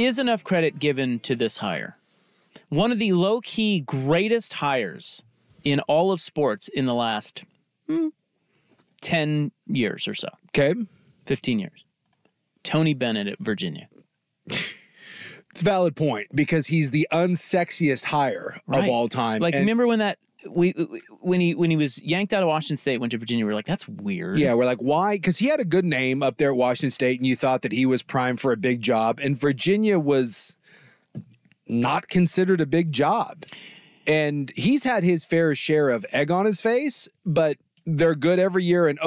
is enough credit given to this hire. One of the low-key greatest hires in all of sports in the last 10 years or so. Okay. 15 years. Tony Bennett at Virginia. It's a valid point because he's the unsexiest hire of all time. Like, remember when he was yanked out of Washington State, went to Virginia, we were like, that's weird. Yeah, we're like, why? Because he had a good name up there at Washington State, and you thought that he was primed for a big job, and Virginia was not considered a big job. And he's had his fair share of egg on his face, but they're good every year, and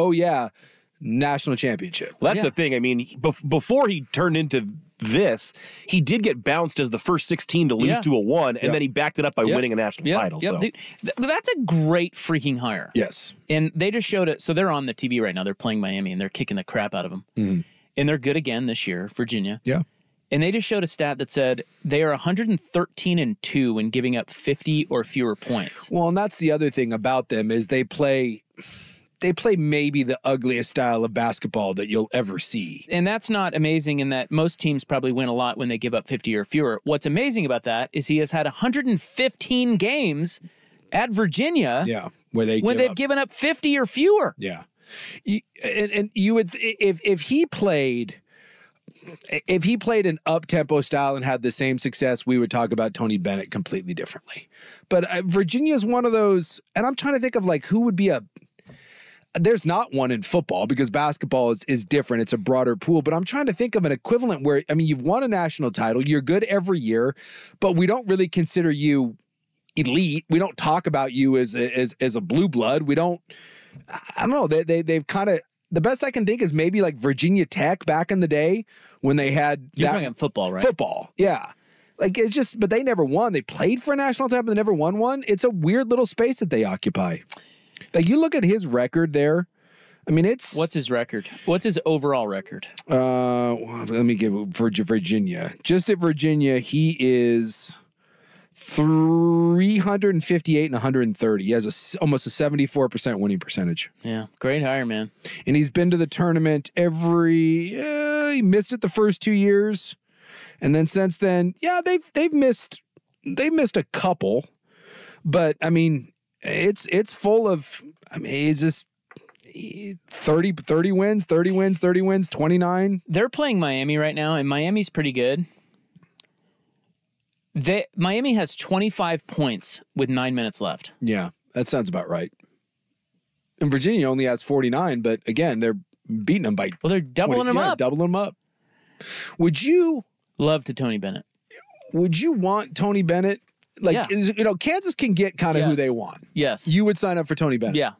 national championship. Well, that's the thing. I mean, before he turned into this, he did get bounced as the first 16 to lose to a 1, and then he backed it up by winning a national title. So. Dude, that's a great freaking hire. Yes. And they just showed it. So they're on the TV right now. They're playing Miami, and they're kicking the crap out of them. Mm-hmm. And they're good again this year, Virginia. Yeah. And they just showed a stat that said they are 113-2 when giving up 50 or fewer points. Well, and that's the other thing about them is they play maybe the ugliest style of basketball that you'll ever see. And that's not amazing in that most teams probably win a lot when they give up 50 or fewer. What's amazing about that is he has had 115 games at Virginia where they've given up 50 or fewer. Yeah. And you would, if he played an up-tempo style and had the same success, we would talk about Tony Bennett completely differently. But Virginia is one of those, and I'm trying to think of like who would be there's not one in football because basketball is different. It's a broader pool, but I'm trying to think of an equivalent where, I mean, you've won a national title, you're good every year, but we don't really consider you elite. We don't talk about you as a blue blood. We don't, I don't know. They've kind of, the best I can think is maybe like Virginia Tech back in the day when they had. You're talking football, right? Football, yeah. Like it's just, but they never won. They played for a national title, but they never won one. It's a weird little space that they occupy. Like you look at his record there. I mean, it's. What's his record? What's his overall record? Let me give for Virginia. Just at Virginia, he is 358 and 130. He has almost a 74% winning percentage. Yeah, great hire, man. And he's been to the tournament he missed it the first 2 years. And then since then, they've missed a couple. But I mean, it's full of, I mean, he's just 30 wins, 29. They're playing Miami right now, and Miami's pretty good. Miami has 25 points with 9 minutes left. Yeah, that sounds about right. And Virginia only has 49, but again, they're beating them by. Well, they're doubling them up. Doubling them up. Would you love to Tony Bennett? Would you want Tony Bennett? Like, Kansas can get kind of who they want. Yes. You would sign up for Tony Bennett. Yeah.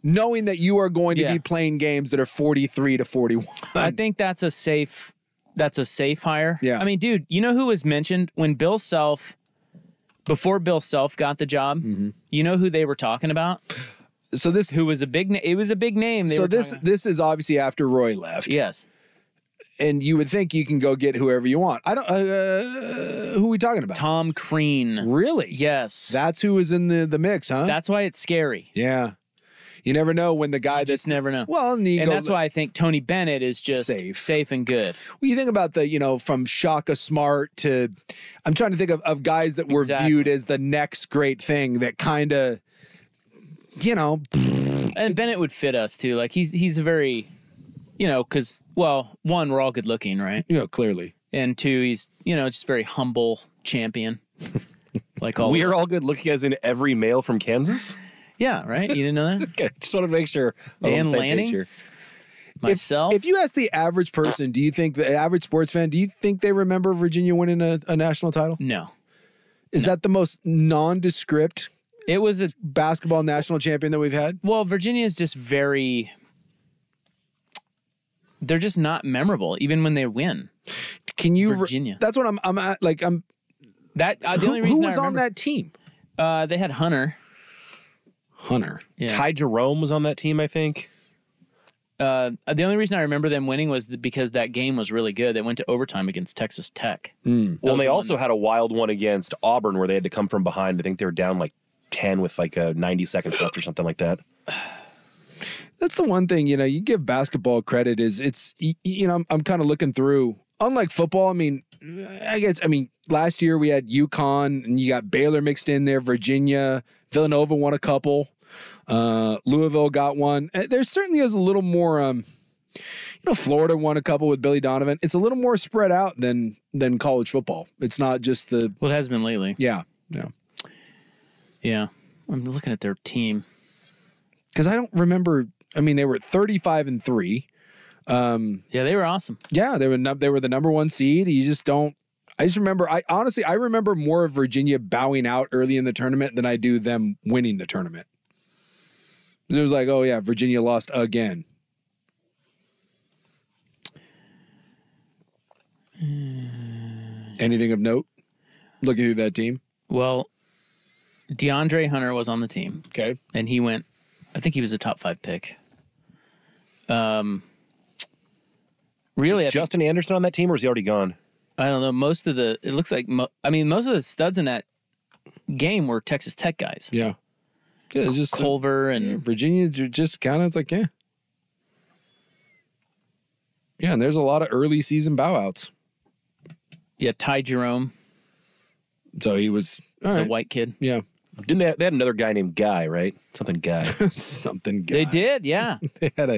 Knowing that you are going to be playing games that are 43 to 41. I think that's a safe hire. Yeah. I mean, dude, you know who was mentioned when before Bill Self got the job? Mm-hmm. You know who they were talking about? So this, who was it was a big name. This is obviously after Roy left. Yes. And you would think you can go get whoever you want. I don't. Who are we talking about? Tom Crean. Really? Yes. That's who is in the mix, huh? That's why it's scary. Yeah. You never know when the guy just never know. Well, and that's why I think Tony Bennett is just safe and good. Well, you think about from Shaka Smart to, I'm trying to think of guys that were viewed as the next great thing that kind of, And Bennett would fit us too. Like he's a very, because one, we're all good looking, right? Clearly. And two, he's just very humble champion. Like all we are all good looking as in every male from Kansas. Yeah, right? You didn't know that? Okay, just wanted to make sure. Dan Lanning? Myself? If you ask the average person, do you think, the average sports fan, do you think they remember Virginia winning a national title? No. Is that the most nondescript it was a basketball national champion that we've had? Well, Virginia is just they're just not memorable, even when they win. Can you, Virginia. That's what I'm at. Like, the only reason who was on that team? They had Hunter. Yeah. Ty Jerome was on that team, I think. The only reason I remember them winning was because that game was really good. They went to overtime against Texas Tech. Well, they also had a wild one against Auburn where they had to come from behind. I think they were down like 10 with like 90 seconds left or something like that. That's the one thing, you give basketball credit is I'm kind of looking through unlike football, I mean, last year we had UConn and you got Baylor mixed in there, Virginia, Villanova won a couple, Louisville got one. There certainly is a little more, Florida won a couple with Billy Donovan. It's a little more spread out than college football. It's not just the. Well, it has been lately. Yeah. Yeah. I'm looking at their team. Because I don't remember. I mean, they were 35-3. Yeah, they were awesome. Yeah, they were the number one seed. You just don't. I just remember. I remember more of Virginia bowing out early in the tournament than I do them winning the tournament. It was like, oh yeah, Virginia lost again. Anything of note? Looking through that team. Well, DeAndre Hunter was on the team. Okay, and he went. I think he was a top 5 pick. Really, is Justin Anderson on that team, or is he already gone? I don't know. Most of the most of the studs in that game were Texas Tech guys. Yeah, it's just Culver and Virginians are just kind of. It's like yeah, and there's a lot of early season bow outs. Yeah, Ty Jerome. So he was the white kid. Yeah. Didn't they had another guy named Guy, right? Something Guy. Something Guy. They did, yeah. they had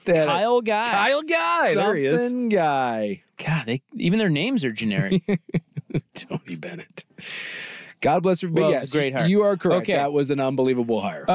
Kyle Guy. Kyle Guy. There he is. Something Guy. God, even their names are generic. Tony Bennett. God bless her. Well, yes, it's a great hire. You are correct. Okay. That was an unbelievable hire.